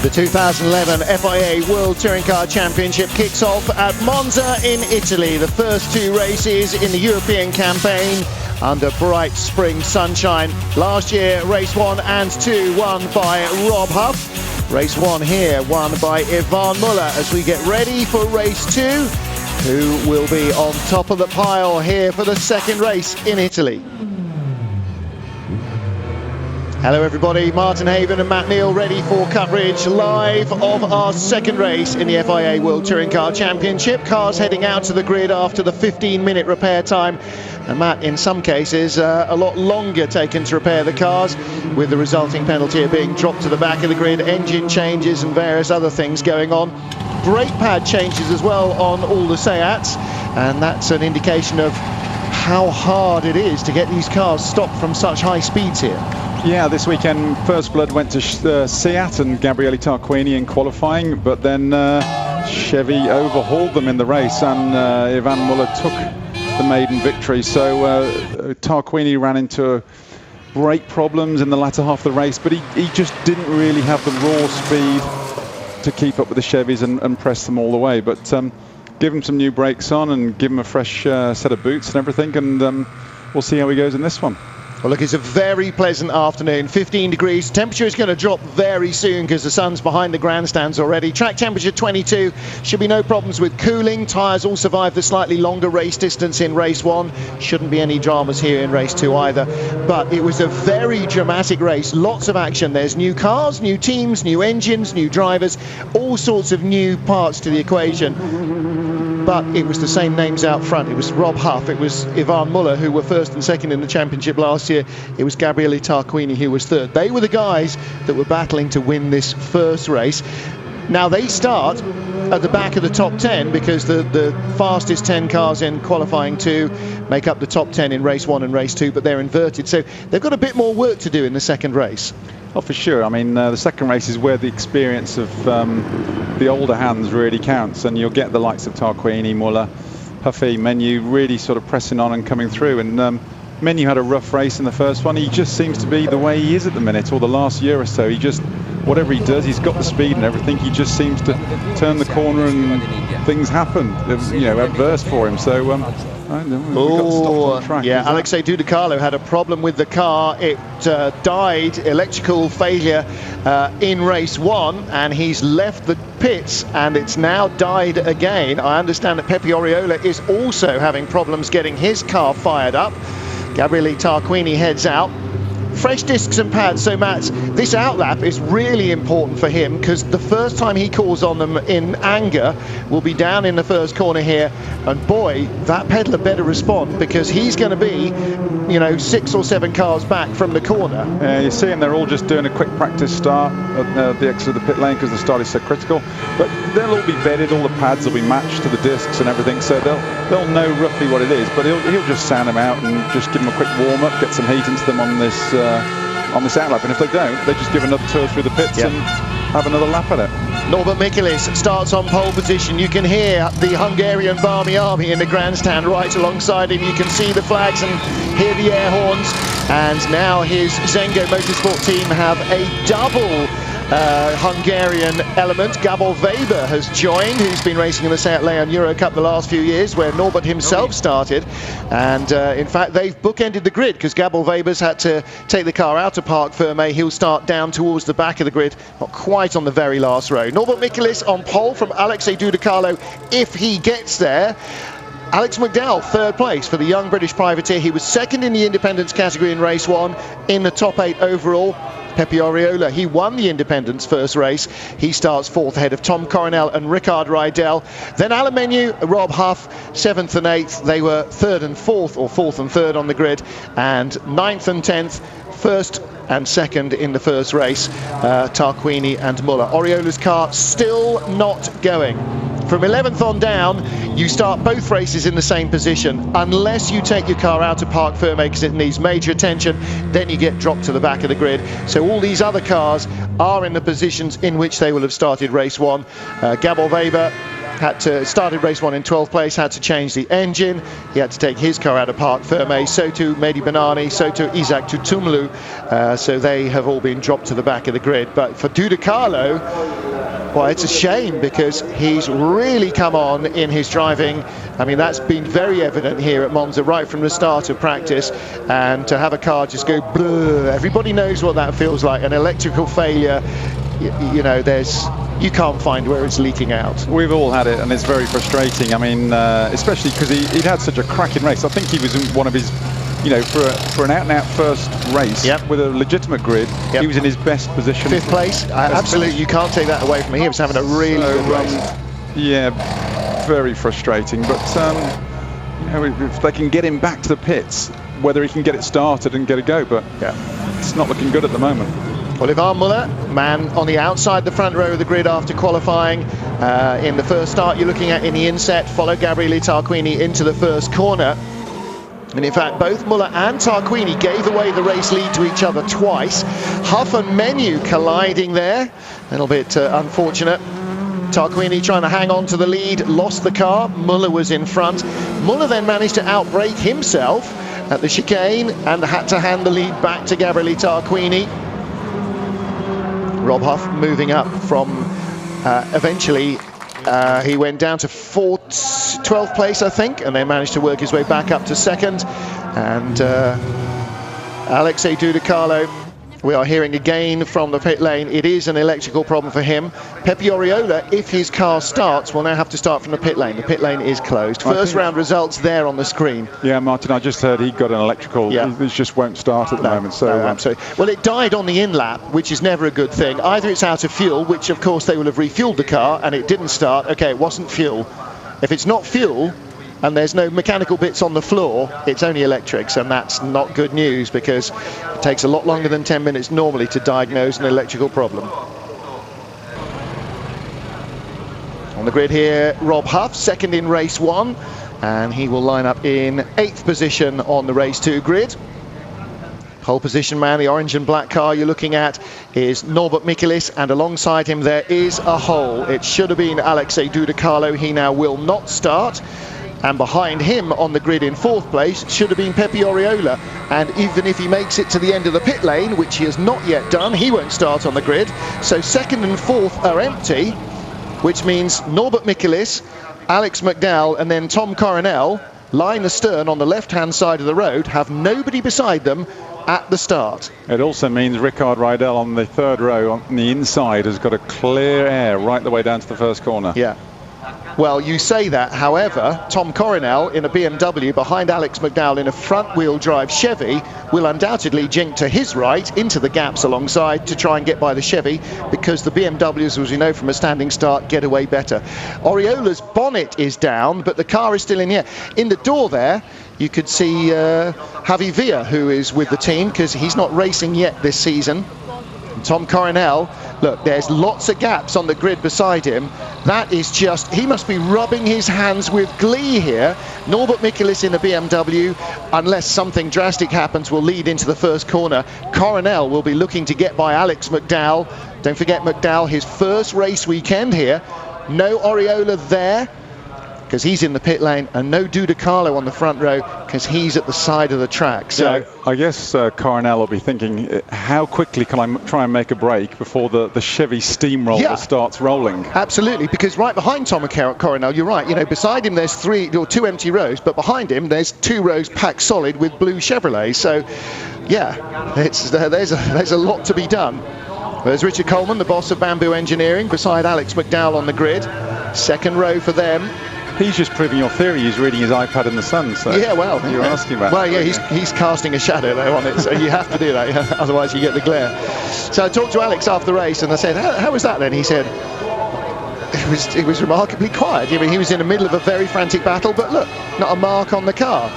The 2011 FIA World Touring Car Championship kicks off at Monza in Italy. The first two races in the European campaign under bright spring sunshine. Last year, race 1 and 2 won by Rob Huff. Race 1 here won by Ivan Muller as we get ready for race 2, who will be on top of the pile here for the second race in Italy. Hello everybody, Martin Haven and Matt Neal ready for coverage live of our second race in the FIA World Touring Car Championship. Cars heading out to the grid after the 15-minute repair time. And Matt, in some cases, a lot longer taken to repair the cars, with the resulting penalty of being dropped to the back of the grid, engine changes and various other things going on. Brake pad changes as well on all the Seats, and that's an indication of how hard it is to get these cars stopped from such high speeds here. Yeah, this weekend First Blood went to Seat and Gabriele Tarquini in qualifying, but then Chevy overhauled them in the race, and Ivan Muller took the maiden victory. So Tarquini ran into brake problems in the latter half of the race, but he just didn't really have the raw speed to keep up with the Chevys and press them all the way. But give him some new brakes on and give him a fresh set of boots and everything, and we'll see how he goes in this one. Well, look, it's a very pleasant afternoon, 15 degrees. Temperature is going to drop very soon because the sun's behind the grandstands already. Track temperature 22. Should be no problems with cooling. Tyres all survived the slightly longer race distance in race 1. Shouldn't be any dramas here in race 2 either. But it was a very dramatic race. Lots of action. There's new cars, new teams, new engines, new drivers, all sorts of new parts to the equation. But it was the same names out front. It was Rob Huff, it was Ivan Muller, who were first and second in the championship last year. It was Gabriele Tarquini, who was third. They were the guys that were battling to win this first race. Now they start at the back of the top 10 because the fastest 10 cars in qualifying 2 make up the top 10 in race 1 and race 2, but they're inverted. So they've got a bit more work to do in the second race. Oh, for sure. I mean, the second race is where the experience of the older hands really counts, and you'll get the likes of Tarquini, Muller, Huffy, Menu really sort of pressing on and coming through. And Menu had a rough race in the first one. He just seems to be the way he is at the minute, or the last year or so. He just, whatever he does, he's got the speed and everything. He just seems to turn the corner and things happen, you know, adverse for him. So yeah, Alexei Dudicalo had a problem with the car. It died, electrical failure in race 1, and he's left the pits, and it's now died again. I understand that Pepe Oriola is also having problems getting his car fired up. Gabriele Tarquini heads out. Fresh discs and pads. So Matt, this outlap is really important for him because the first time he calls on them in anger will be down in the first corner here, and boy, that peddler better respond because he's going to be, you know, 6 or 7 cars back from the corner. You see them, they're all just doing a quick practice start at the exit of the pit lane because the start is so critical, but they'll all be bedded, all the pads will be matched to the discs and everything, so they'll know roughly what it is, but he'll just sound them out and just give them a quick warm-up, get some heat into them on this outlap, and if they don't, they just give another tour through the pits and have another lap at it. Norbert Michelis starts on pole position. You can hear the Hungarian Barmy Army in the grandstand right alongside him. You can see the flags and hear the air horns, and now his Zengo Motorsport team have a double Hungarian element. Gabor Weber has joined, who's been racing in the Seat Leon Euro Cup the last few years, where Norbert himself started, and in fact they've bookended the grid because Gabor Weber's had to take the car out of Parc Fermé. He'll start down towards the back of the grid, not quite on the very last row. Norbert Michelis on pole from Alexei Dudicalo if he gets there. Alex McDowell, third place for the young British privateer. He was second in the independence category in race 1, in the top 8 overall. Pepe Oriola, he won the independence first race. He starts 4th ahead of Tom Coronel and Ricard Rydell. Then Alan Menu, Rob Huff, 7th and 8th. They were 3rd and 4th, or 4th and 3rd on the grid, and 9th and 10th. First and second in the first race, Tarquini and Muller. Oriola's car still not going. From 11th on down, you start both races in the same position. Unless you take your car out of parc ferme because it needs major attention, then you get dropped to the back of the grid. So all these other cars are in the positions in which they will have started race one. Gabor Weber had to started race one in 12th place, had to change the engine. He had to take his car out of parc ferme. So too Mehdi Benani, so too Isaac Tutumlu. So they have all been dropped to the back of the grid. But for Dudecarlo, well, it's a shame because he's really come on in his driving. I mean, that's been very evident here at Monza right from the start of practice. And to have a car just go bleh, everybody knows what that feels like. An electrical failure, you know, you can't find where it's leaking out. We've all had it, and it's very frustrating. I mean, especially because he'd had such a cracking race. I think he was in one of his, you know, for an out-and-out first race with a legitimate grid, he was in his best position. 5th place, absolutely. You can't take that away from him. He was having a really good race. Yeah, very frustrating. But you know, if they can get him back to the pits, whether he can get it started and get a go, but it's not looking good at the moment. Well, Ivan Muller, man on the outside the front row of the grid after qualifying. In the first start you're looking at in the inset, follow Gabriele Tarquini into the first corner. And in fact, both Muller and Tarquini gave away the race lead to each other twice. Huff and Menu colliding there. A little bit unfortunate. Tarquini trying to hang on to the lead, lost the car. Muller was in front. Muller then managed to outbrake himself at the chicane and had to hand the lead back to Gabriele Tarquini. Rob Huff moving up from eventually he went down to 12th place, I think, and then managed to work his way back up to second. And Alexei Dudecarlo, we are hearing again from the pit lane, it is an electrical problem for him. Pepe Oriola, if his car starts, will now have to start from the pit lane. The pit lane is closed. First round results there on the screen. Yeah, Martin, I just heard he got an electrical. It just won't start at the moment. So absolutely. Well, it died on the in-lap, which is never a good thing. Either it's out of fuel, which of course they will have refueled the car, and it didn't start. Okay, it wasn't fuel. If it's not fuel, and there's no mechanical bits on the floor, it's only electrics, and that's not good news because it takes a lot longer than 10 minutes normally to diagnose an electrical problem. On the grid here, Rob Huff, second in race one, and he will line up in 8th position on the race 2 grid. Pole position man, the orange and black car you're looking at is Norbert Michelis, and alongside him there is a hole. It should have been Alexei Dudecarlo. He now will not start. And behind him on the grid in 4th place should have been Pepe Oriola. And even if he makes it to the end of the pit lane, which he has not yet done, he won't start on the grid. So 2nd and 4th are empty, which means Norbert Michelis, Alex McDowell, and then Tom Coronel, line astern on the left-hand side of the road, have nobody beside them at the start. It also means Ricard Rydell on the 3rd row on the inside has got a clear air right the way down to the first corner. Yeah. Well, you say that, however, Tom Coronel in a BMW behind Alex McDowell in a front-wheel drive Chevy will undoubtedly jink to his right into the gaps alongside to try and get by the Chevy, because the BMWs, as we know from a standing start, get away better. Oriola's bonnet is down, but the car is still in here. In the door there, you could see Javi Villa, who is with the team, because he's not racing yet this season. And Tom Coronel, look, there's lots of gaps on the grid beside him. That is just, he must be rubbing his hands with glee here. Norbert Michelis in a BMW, unless something drastic happens, will lead into the first corner. Coronel will be looking to get by Alex McDowell. Don't forget McDowell, his first race weekend here. No Oriola there, because he's in the pit lane, and no Dudecarlo on the front row because he's at the side of the track. So yeah, I guess Coronel will be thinking, how quickly can I try and make a break before the Chevy steamroller starts rolling? Absolutely, because right behind Tom Coronel, you're right, you know, beside him there's 2 empty rows, but behind him there's 2 rows packed solid with blue Chevrolet. So yeah, there's a lot to be done. There's Richard Coleman, the boss of Bamboo Engineering, beside Alex McDowell on the grid. 2nd row for them. He's just proving your theory. He's reading his iPad in the sun. So yeah, well, you're asking about. Well, yeah, he's casting a shadow though on it, so you have to do that, otherwise you get the glare. So I talked to Alex after the race, and I said, "How was that then?" He said, "It was remarkably quiet. I mean, he was in the middle of a very frantic battle, but look, not a mark on the car."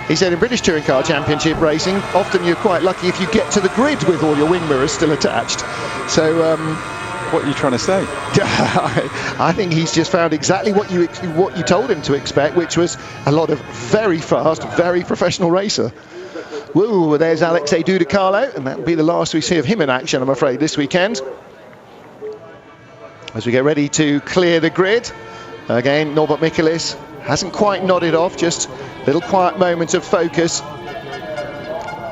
He said in British Touring Car Championship racing, often you're quite lucky if you get to the grid with all your wing mirrors still attached. So what are you trying to say? I think he's just found exactly what you told him to expect, which was a lot of very fast, very professional racer. Woo, there's Alexei Dudicalo, and that'll be the last we see of him in action, I'm afraid, this weekend. As we get ready to clear the grid, again, Norbert Michaelis hasn't quite nodded off, just little quiet moments of focus.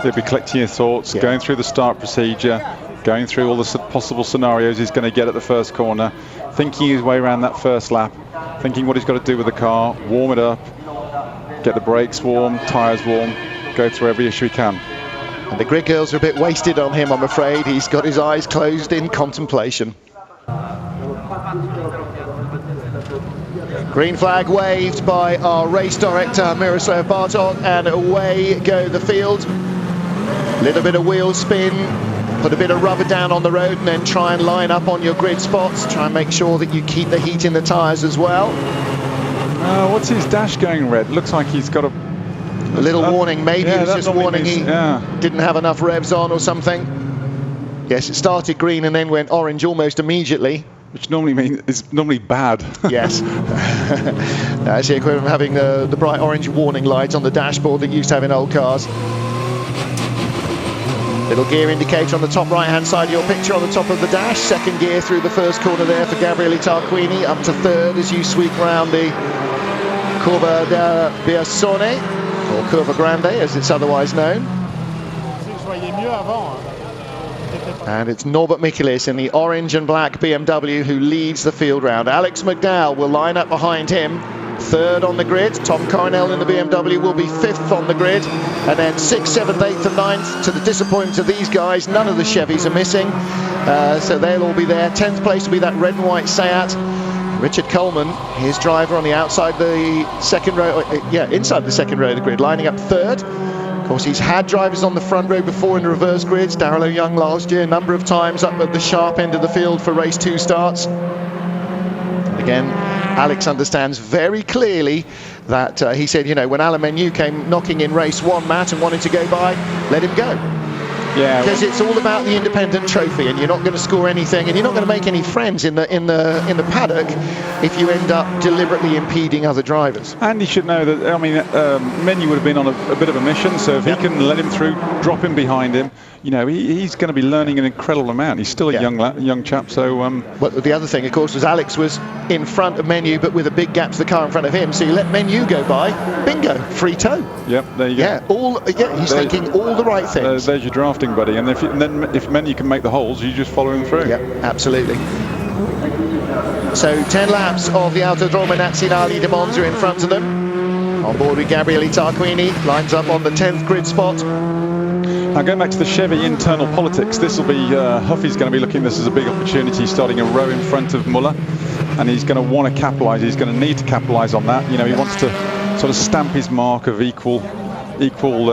He'll be collecting his thoughts, going through the start procedure, going through all the possible scenarios he's going to get at the first corner, thinking his way around that first lap, thinking what he's got to do with the car, warm it up, get the brakes warm, tyres warm, go through every issue he can. And the grid girls are a bit wasted on him, I'm afraid. He's got his eyes closed in contemplation. Green flag waved by our race director, Miroslav Bartok, and away go the field. Little bit of wheel spin, put a bit of rubber down on the road, and then try and line up on your grid spots. Try and make sure that you keep the heat in the tyres as well. What's his dash going red? Looks like he's got a little warning. Maybe it was just warning he didn't have enough revs on or something. Yes, it started green and then went orange almost immediately. Which normally means it's normally bad. Yes. That's the equivalent of having the bright orange warning lights on the dashboard that you used to have in old cars. Little gear indicator on the top right-hand side of your picture on the top of the dash. Second gear through the first corner there for Gabriele Tarquini, up to third as you sweep round the Curva del Biasone, or Curva Grande as it's otherwise known. And it's Norbert Michaelis in the orange and black BMW who leads the field round. Alex McDowell will line up behind him, third on the grid. Tom Coronel in the BMW will be fifth on the grid. And then 6th, 7th, 8th and 9th, to the disappointment of these guys, none of the Chevys are missing. So they'll all be there. 10th place will be that red and white Seat. Richard Coleman, his driver on the outside the second row, inside the second row of the grid, lining up third. Of course, he's had drivers on the front row before in the reverse grids. Darrell Young last year, a number of times up at the sharp end of the field for race 2 starts. And again, Alex understands very clearly that he said, you know, when Alain Menu came knocking in race 1, Matt, and wanted to go by, let him go. Yeah, because it's all about the independent trophy, and you're not going to score anything, and you're not going to make any friends in the paddock if you end up deliberately impeding other drivers. And he should know that, I mean, Menu would have been on a bit of a mission, so if he can let him through, drop him behind him, you know, he's going to be learning an incredible amount. He's still a young chap, so... Well, the other thing, of course, was Alex was in front of Menu, but with a big gap to the car in front of him, so you let Menu go by, bingo, free toe. Yep, there you go. He's thinking all the right things. There's your drafting buddy, and if Menu can make the holes, you just follow him through. Yeah, absolutely. So 10 laps of the Autodromo Nazionale di Monza in front of them. On board with Gabriele Tarquini, lines up on the 10th grid spot. Now going back to the Chevy internal politics, this will be, Huffy's going to be looking at this as a big opportunity, starting a row in front of Muller, and he's going to want to capitalise, he's going to need to capitalise on that. You know, he wants to sort of stamp his mark of equal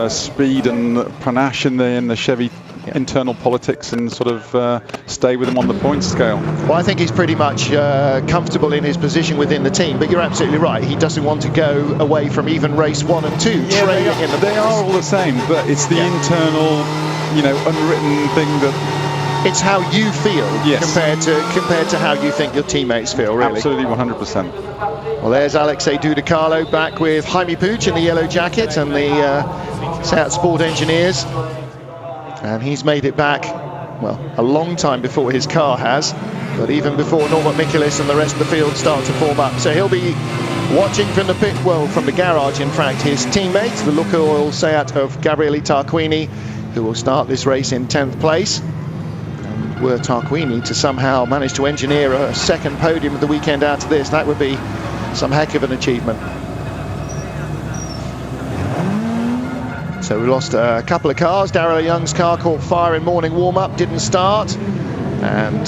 speed and panache in the Chevy internal politics and sort of stay with him on the points scale. Well, I think he's pretty much comfortable in his position within the team, but you're absolutely right. He doesn't want to go away from even race 1 and 2. They are all the same, but it's the internal, you know, unwritten thing that... It's how you feel compared to how you think your teammates feel, really. Absolutely, 100%. Well, there's Alexei Dudicalo back with Jaime Puig in the yellow jacket and the Seat Sport engineers. And he's made it back, well, a long time before his car has, but even before Norbert Michaelis and the rest of the field start to form up. So he'll be watching from the pit, well, from the garage, in fact, his teammate, the Lukoil Seat of Gabriele Tarquini, who will start this race in 10th place. And were Tarquini to somehow manage to engineer a second podium of the weekend out of this, that would be some heck of an achievement. So we lost a couple of cars. Darrell Young's car caught fire in morning warm-up, didn't start. And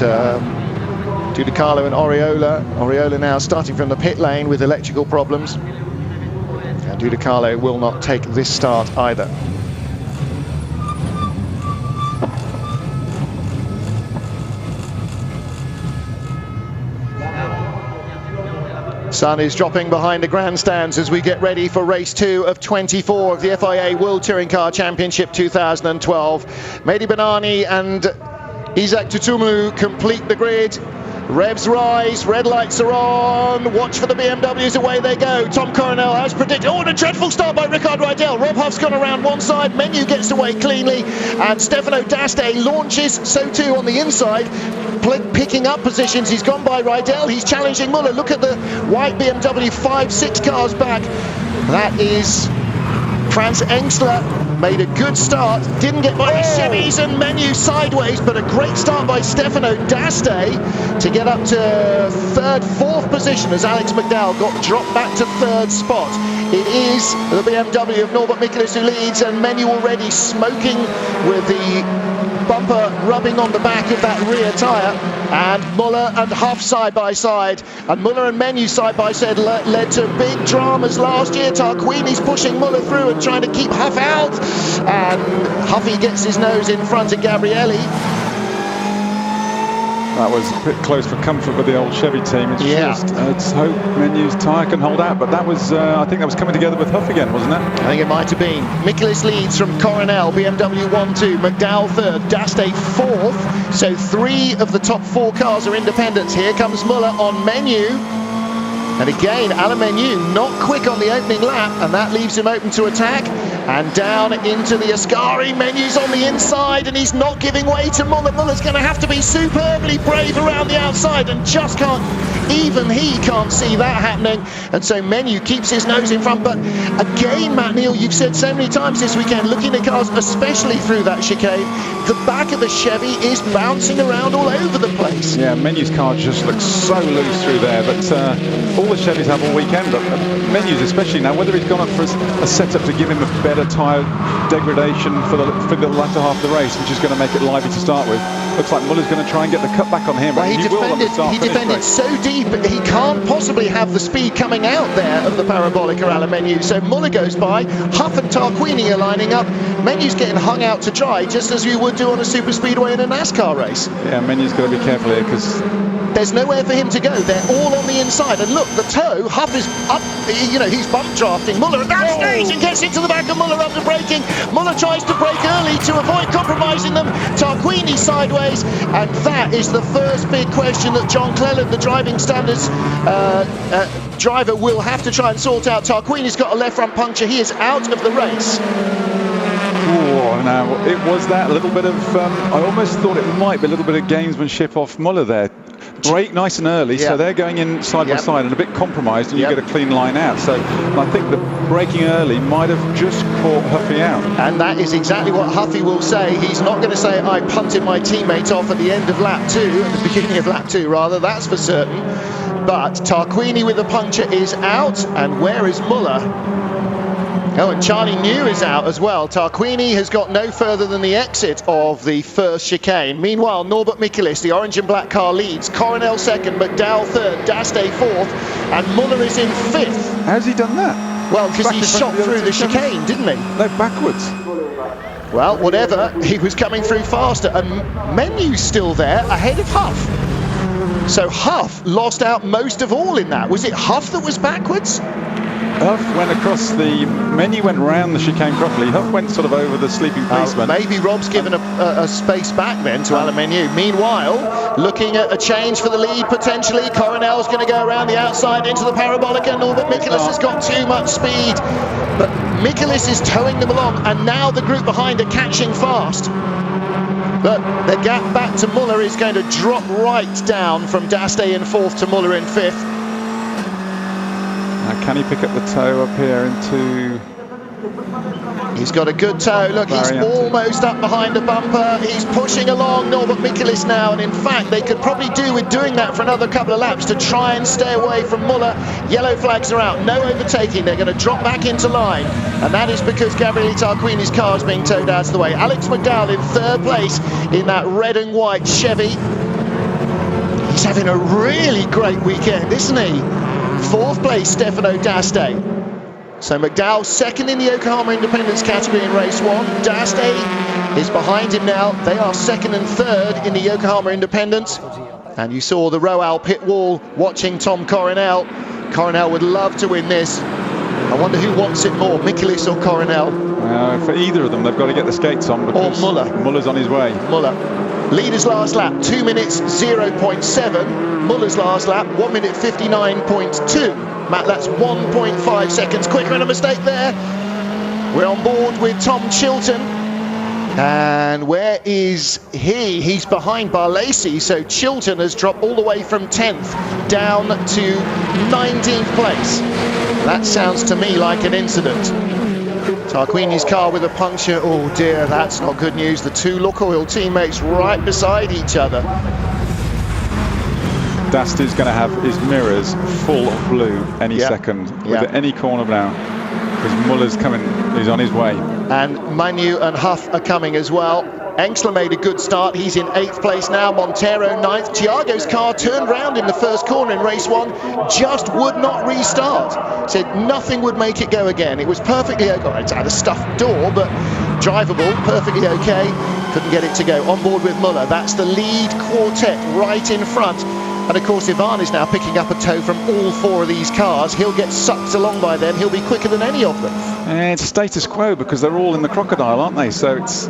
Dudicalo and Oriola now starting from the pit lane with electrical problems. And Dudicalo will not take this start either. Sun is dropping behind the grandstands as we get ready for race 2 of 24 of the FIA World Touring Car Championship 2012. Mehdi Banani and Isaac Tutumu complete the grid. Revs rise, red lights are on, watch for the BMWs, away they go. Tom Coronel has predicted, oh, and a dreadful start by Ricard Rydell. Rob Huff's gone around one side, Menu gets away cleanly, and Stefano D'Aste launches, so too on the inside, picking up positions. He's gone by Rydell, he's challenging Muller. Look at the white BMW 5-6 cars back. That is Franz Engstler. Made a good start, didn't get by the Chevys and Menu sideways, but a great start by Stefano D'Aste to get up to third, fourth position as Alex McDowell got dropped back to third spot. It is the BMW of Norbert Michelis who leads, and Menu already smoking with the bumper rubbing on the back of that rear tyre, and Muller and Huff side by side, and Muller and Menu side by side led to big dramas last year. Tarquini's pushing Muller through and trying to keep Huff out, and Huffy gets his nose in front of Gabrielli. That was a bit close for comfort with the old Chevy team. It's let's hope Menu's tyre can hold out, but that was, I think that was coming together with Huff again, wasn't it? I think it might have been. Michelis leads from Coronel, BMW 1-2, McDowell third, D'Aste fourth. So 3 of the top 4 cars are independents. Here comes Muller on Menu. And again, Alain Menu not quick on the opening lap, and that leaves him open to attack. And down into the Ascari. Menu's on the inside, and he's not giving way to Muller. Muller's going to have to be superbly brave around the outside, and just can't, even he can't see that happening. And so Menu keeps his nose in front. But again, Matt Neal, you've said so many times this weekend, looking at cars, especially through that chicane, the back of the Chevy is bouncing around all over the place. Yeah, Menu's car just looks so loose through there, but all the Chevys have all weekend, but Menu's especially now, whether he's gone up for a setup to give him a better tyre degradation for the latter half of the race, which is going to make it lively to start with. Looks like Muller's going to try and get the cut back on him. Well, he defended so deep, he can't possibly have the speed coming out there of the Parabolica Alain Menu. So Muller goes by, Huff and Tarquini are lining up. Menu's getting hung out to dry, just as you would do on a super speedway in a NASCAR race. Yeah, Menu's got to be careful here because there's nowhere for him to go. They're all on the inside. And look, the toe, Huff is up, you know, he's bump drafting Muller at that stage and gets into the back of Muller under braking. Muller tries to brake early to avoid compromising them. Tarquini sideways, and that is the first big question that John Cleland, the driving standards driver, will have to try and sort out. Tarquini's got a left front puncture. He is out of the race. Oh, now it was that little bit of, I almost thought it might be a little bit of gamesmanship off Muller there. Brake nice and early, so they're going in side by side and a bit compromised, and you get a clean line out. So I think the braking early might have just caught Huffy out. And that is exactly what Huffy will say. He's not going to say, I punted my teammate off at the end of lap 2, at the beginning of lap 2 rather, that's for certain. But Tarquini with the puncture is out, and where is Muller? Oh, and Charlie New is out as well. Tarquini has got no further than the exit of the first chicane. Meanwhile, Norbert Michelis, the orange and black car, leads. Coronel second, McDowell third, D'Aste fourth, and Muller is in fifth. How's he done that? Well, because he shot through the chicane, didn't he? No, backwards. Well, whatever, he was coming through faster, and Menu's still there, ahead of Huff. So Huff lost out most of all in that. Was it Huff that was backwards? Huff went across the Menu, went round the chicane properly. Huff went sort of over the sleeping policeman. Maybe Rob's given a space back then to Alain Menu. Meanwhile, looking at a change for the lead potentially. Coronel's going to go around the outside into the Parabolica. Norbert Michelis has got too much speed, but Michelis is towing them along, and now the group behind are catching fast. But the gap back to Muller is going to drop right down from D'Aste in fourth to Muller in fifth. Now, can he pick up the toe up here into... He's got a good toe. Look, he's almost up behind the bumper. He's pushing along Norbert Michelis now, and in fact, they could probably do with doing that for another couple of laps to try and stay away from Muller. Yellow flags are out. No overtaking. They're going to drop back into line, and that is because Gabriele Tarquini's car is being towed out of the way. Alex McDowell in third place in that red and white Chevy. He's having a really great weekend, isn't he? Fourth place, Stefano D'Aste. So McDowell second in the Yokohama Independence category in race 1. D'Aste is behind him now. They are second and third in the Yokohama Independence. And you saw the Royal pit wall watching Tom Coronel. Coronel would love to win this. I wonder who wants it more, Michaelis or Coronel? For either of them, they've got to get the skates on because Muller's on his way. Muller. Leader's last lap, 2 minutes 0.7. Muller's last lap, 1 minute 59.2. Matt, that's 1.5 seconds quicker, and a mistake there. We're on board with Tom Chilton. And where is he? He's behind Barlacy, so Chilton has dropped all the way from 10th down to 19th place. That sounds to me like an incident. Tarquini's car with a puncture. Oh dear, that's not good news. The two Lukoil teammates right beside each other. Dasty's going to have his mirrors full of blue any second, with any corner now, because Muller's coming, he's on his way. And Manu and Huff are coming as well. Engsler made a good start, he's in 8th place now, Montero 9th. Thiago's car turned round in the first corner in race 1, just would not restart. Said nothing would make it go again. It was perfectly okay, it's had a stuffed door, but drivable, perfectly okay. Couldn't get it to go. On board with Muller, that's the lead quartet right in front. And of course, Ivan is now picking up a tow from all 4 of these cars. He'll get sucked along by them. He'll be quicker than any of them. It's status quo because they're all in the crocodile, aren't they? So it's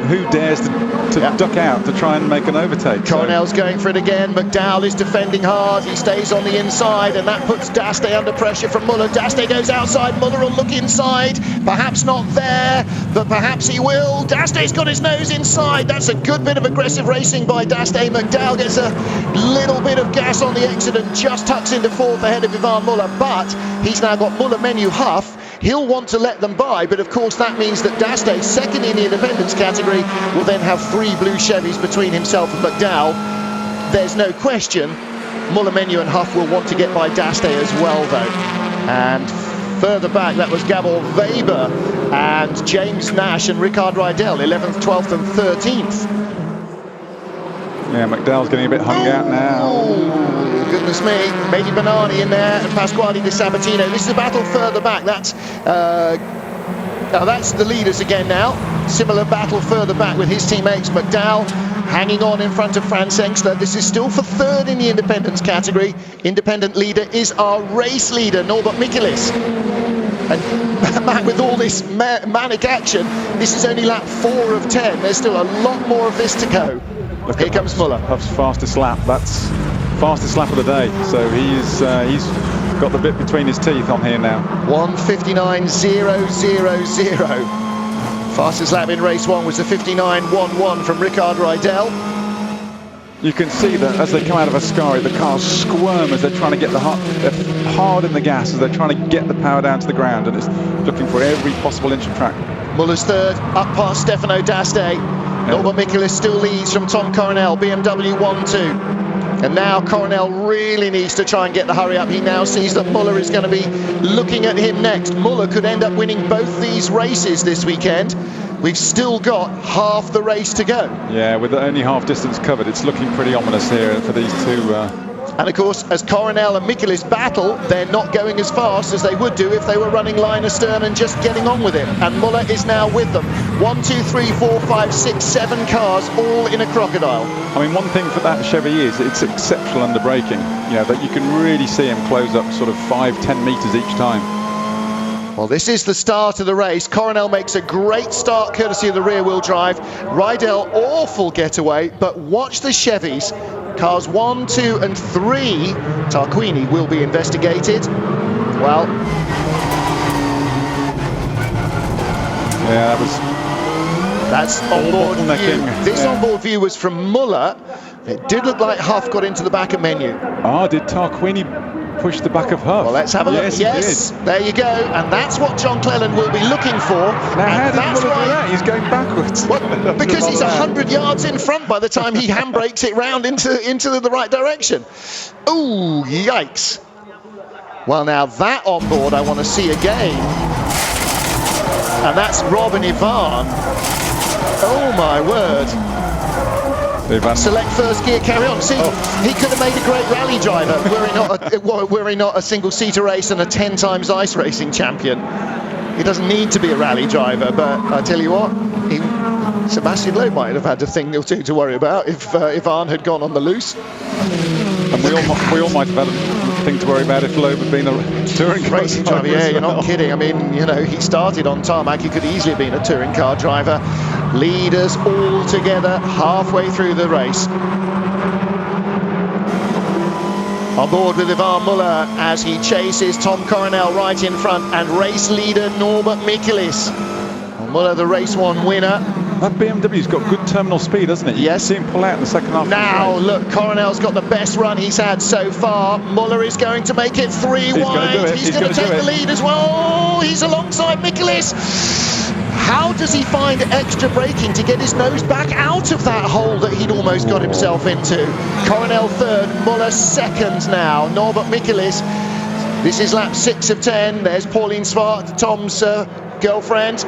who dares to duck out to try and make an overtake. Coronel's going for it again. McDowell is defending hard. He stays on the inside, and that puts Daste under pressure from Muller. Daste goes outside. Muller will look inside. Perhaps not there, but perhaps he will. Daste's got his nose inside. That's a good bit of aggressive racing by Daste. McDowell gets a little bit of gas on the exit and just tucks into 4th ahead of Ivan Muller, but he's now got Muller, Menu, Huff. He'll want to let them by, but of course that means that Daste, second in the independence category, will then have 3 blue Chevys between himself and McDowell. There's no question Muller, Menu and Huff will want to get by Daste as well, though. And further back, that was Gabor Weber and James Nash and Ricard Rydell, 11th, 12th and 13th. Yeah, McDowell's getting a bit hung out now. Oh, goodness me. Mehdi Banani in there and Pasquale Di Sabatino. This is a battle further back. That's the leaders again now. Similar battle further back with his teammates. McDowell hanging on in front of Franz Engsler. This is still for 3rd in the independence category. Independent leader is our race leader, Norbert Michaelis. And Matt, with all this manic action, this is only lap 4 of 10. There's still a lot more of this to go. Here comes Muller. Huff's fastest lap. That's fastest lap of the day. So he's got the bit between his teeth on here now. 1:59.000. Fastest lap in race 1 was the 59.11 from Ricard Rydell. You can see that as they come out of Ascari, the cars squirm as they're trying to get they're hard in the gas as they're trying to get the power down to the ground, and it's looking for every possible inch of track. Muller's 3rd, up past Stefano Daste. Norbert Michaelis still leads from Tom Coronel, BMW 1-2. And now Coronel really needs to try and get the hurry up. He now sees that Muller is going to be looking at him next. Muller could end up winning both these races this weekend. We've still got half the race to go. Yeah, with only half distance covered, it's looking pretty ominous here for these two. And of course, as Coronel and Michaelis battle, they're not going as fast as they would do if they were running line astern and just getting on with it. And Muller is now with them. 1, 2, 3, 4, 5, 6, 7 cars, all in a crocodile. I mean, one thing for that Chevy is it's exceptional under braking. You know, that you can really see him close up sort of 5-10 meters each time. Well, this is the start of the race. Coronel makes a great start courtesy of the rear-wheel drive. Rydell, awful getaway, but watch the Chevys. Cars 1, 2 and 3, Tarquini will be investigated. Well, yeah, that's onboard view. This onboard view was from Muller. It did look like Huff got into the back of Menu. Ah, did Tarquini push the back of Huff? Well, let's have a look. Yes, there you go. And that's what John Cleland will be looking for. Now, how did Muller do that? He's going backwards. Well, because he's 100 yards in front by the time he handbrakes it round into the right direction. Ooh, yikes. Well, now that onboard I want to see again. And that's Rob and Ivan. Oh, my word. Select first gear, carry on. See, he could have made a great rally driver were he not a single-seater race and a 10 times ice racing champion. He doesn't need to be a rally driver, but I tell you what, Sebastian Loeb might have had a thing or two to worry about if Ivan had gone on the loose. And we all might have had a thing to worry about if Loeb had been a touring car Racing driver, yeah, you're not kidding. I mean, you know, he started on tarmac. He could easily have been a touring car driver. Leaders all together halfway through the race. On board with Ivan Muller as he chases Tom Coronel right in front and race leader Norbert Michaelis. Muller, the race one winner. That BMW's got good terminal speed, hasn't it? You Yes. see him pull out in the second half. Now, look, Coronel's got the best run he's had so far. Muller is going to make it three wide. He's going to take the lead as well. He's alongside Michaelis. How does he find extra braking to get his nose back out of that hole that he'd almost got himself into? Coronel third, Muller second now. Norbert Michaelis. This is lap 6 of 10. There's Pauline Svart, Tom's girlfriend.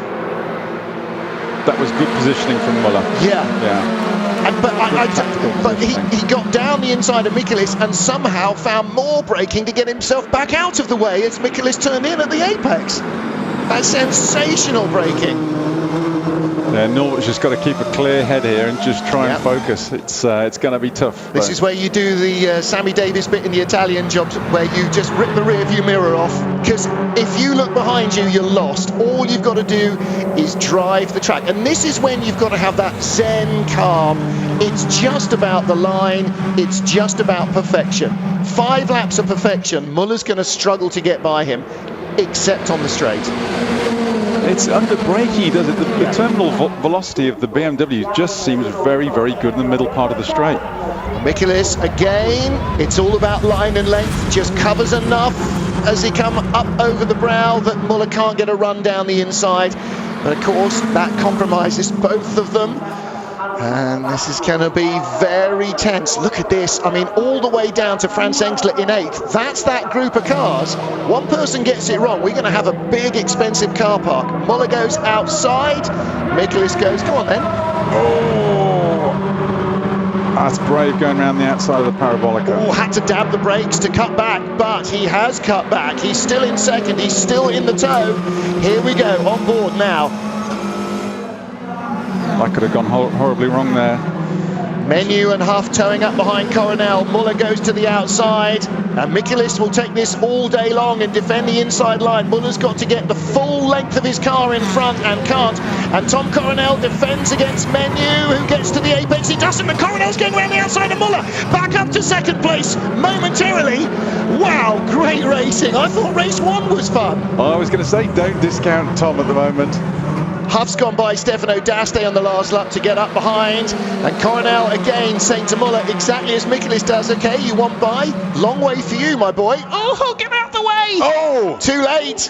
That was good positioning from Muller. Yeah. Yeah. But he got down the inside of Michaelis and somehow found more braking to get himself back out of the way as Michaelis turned in at the apex. That's sensational braking. Yeah, Norbert's just got to keep a clear head here and just try and focus. It's going to be tough. This is where you do the Sammy Davis bit in the Italian jobs, where you just rip the rear view mirror off, because if you look behind you, you're lost. All you've got to do is drive the track, and this is when you've got to have that zen calm. It's just about the line, it's just about perfection. 5 laps of perfection. Muller's going to struggle to get by him, except on the straight. It's under braking, does it? The terminal velocity of the BMW just seems very, very good in the middle part of the straight. Michaelis again. It's all about line and length. Just covers enough as he come up over the brow that Muller can't get a run down the inside. But of course, that compromises both of them. And this is going to be very tense. Look at this. I mean, all the way down to Franz Engstler in 8th. That's that group of cars. One person gets it wrong, we're going to have a big, expensive car park. Muller goes outside. Michaelis goes, go on then. Oh, that's brave going around the outside of the parabolica. Oh, had to dab the brakes to cut back, but he has cut back. He's still in second. He's still in the tow. Here we go, on board now. That could have gone horribly wrong there. Menu and Huff towing up behind Coronel. Muller goes to the outside, and Michaelis will take this all day long and defend the inside line. Muller's got to get the full length of his car in front and can't. And Tom Coronel defends against Menu, who gets to the apex. He doesn't, but Coronel's going around the outside of Muller. Back up to second place momentarily. Wow, great racing. I thought race 1 was fun. I was going to say, don't discount Tom at the moment. Huff's gone by Stefano D'Aste on the last lap to get up behind, and Coronel again saying to Muller exactly as Michaelis does, okay, you want by? Long way for you, my boy. Oh, get out the way! Oh! Too late!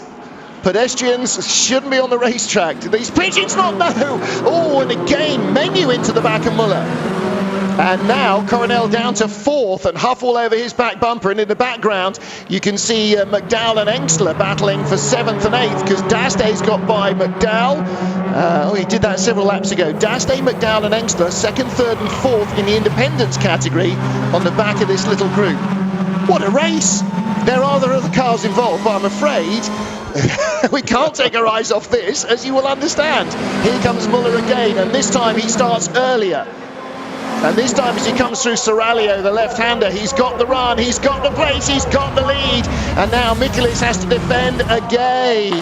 Pedestrians shouldn't be on the racetrack. Do these pigeons not know? Oh, and again, Menu into the back of Muller. And now Coronel down to 4th and Huff all over his back bumper, and in the background you can see McDowell and Engstler battling for 7th and 8th, because D'Aste's got by McDowell. He did that several laps ago. D'Aste, McDowell and Engstler 2nd, 3rd and 4th in the independents category on the back of this little group. What a race! There are other cars involved, but I'm afraid we can't take our eyes off this, as you will understand. Here comes Muller again, and this time he starts earlier. And this time as he comes through Serralio, the left-hander, he's got the run, he's got the place, he's got the lead. And now Michaelis has to defend again.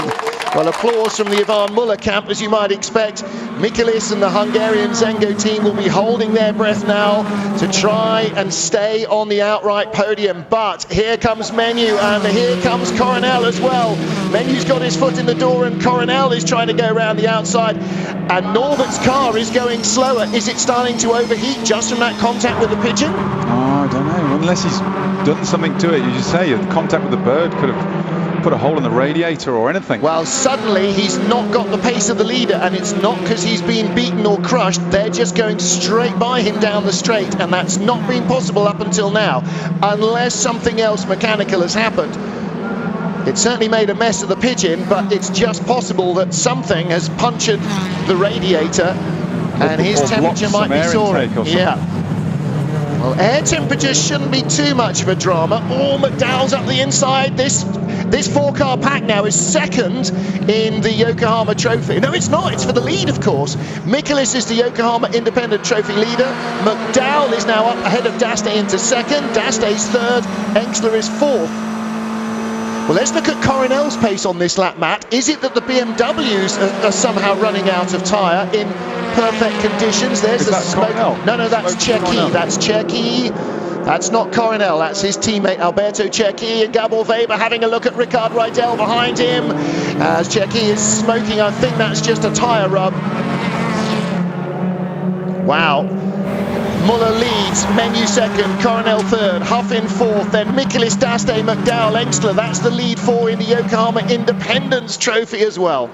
Well, applause from the Ivan Muller camp, as you might expect. Michaelis and the Hungarian Zengo team will be holding their breath now to try and stay on the outright podium. But here comes Menu, and here comes Coronel as well. Menu's got his foot in the door, and Coronel is trying to go around the outside. And Norbert's car is going slower. Is it starting to overheat just from that contact with the pigeon? Oh, I don't know. Unless he's done something to it. You say the contact with the bird could have put a hole in the radiator or anything. Well, suddenly he's not got the pace of the leader, and it's not because he's been beaten or crushed. They're just going straight by him down the straight, and that's not been possible up until now, unless something else mechanical has happened. It certainly made a mess of the pigeon, but it's just possible that something has punctured the radiator, and his temperature might be soaring. Yeah. Well, air temperature shouldn't be too much of a drama. Oh, McDowell's up the inside. This 4-car pack now is 2nd in the Yokohama Trophy. No, it's not. It's for the lead, of course. Michaelis is the Yokohama Independent Trophy leader. McDowell is now up ahead of D'Aste into 2nd. D'Aste's 3rd. Engstler is 4th. Well, let's look at Coronel's pace on this lap, Matt. Is it that the BMWs are somehow running out of tyre in perfect conditions? There's the smoke. No, that's Cecchi. That's Cecchi. That's not Coronel, that's his teammate Alberto Cecchi, and Gabor Weber having a look at Ricard Rydell behind him as Cecchi is smoking. I think that's just a tyre rub. Wow. Muller leads, Menu second, Coronel third, Huff in fourth, then Michaelis, Daste, McDowell, Engstler. That's the lead four in the Yokohama Independence Trophy as well.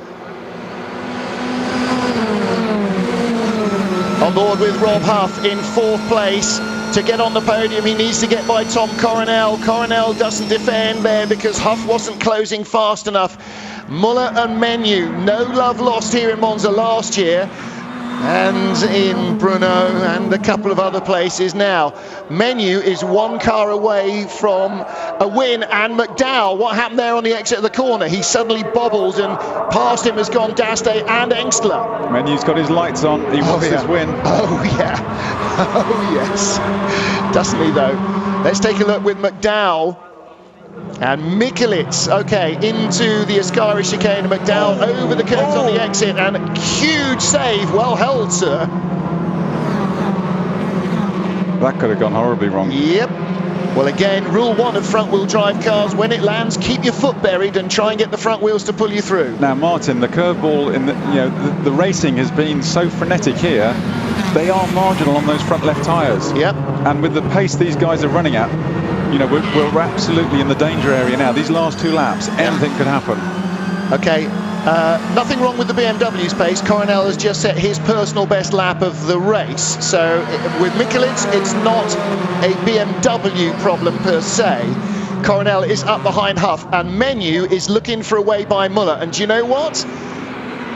On board with Rob Huff in fourth place. To get on the podium, he needs to get by Tom Coronel. Coronel doesn't defend there because Huff wasn't closing fast enough. Muller and Menu, no love lost here in Monza last year, and in Brno and a couple of other places now. Menu is one car away from a win, and McDowell, what happened there on the exit of the corner? He suddenly bobbled, and past him has gone Daste and Engstler. Menu's got his lights on, he wants his win. Oh yeah, oh yes, doesn't he though? Let's take a look with McDowell. And Michaelis, okay, into the Ascari chicane. McDowell over the curves on the exit, and huge save. Well held, sir. That could have gone horribly wrong. Yep. Well, again, rule one of front-wheel drive cars: when it lands, keep your foot buried and try and get the front wheels to pull you through. Now, Martin, the curveball in the racing has been so frenetic here. They are marginal on those front left tyres. Yep. And with the pace these guys are running at, we're absolutely in the danger area now. These last two laps, anything could happen. Okay, nothing wrong with the BMW's pace. Coronel has just set his personal best lap of the race. So with Michaelis, it's not a BMW problem per se. Coronel is up behind Huff, and Menu is looking for a way by Muller. And do you know what?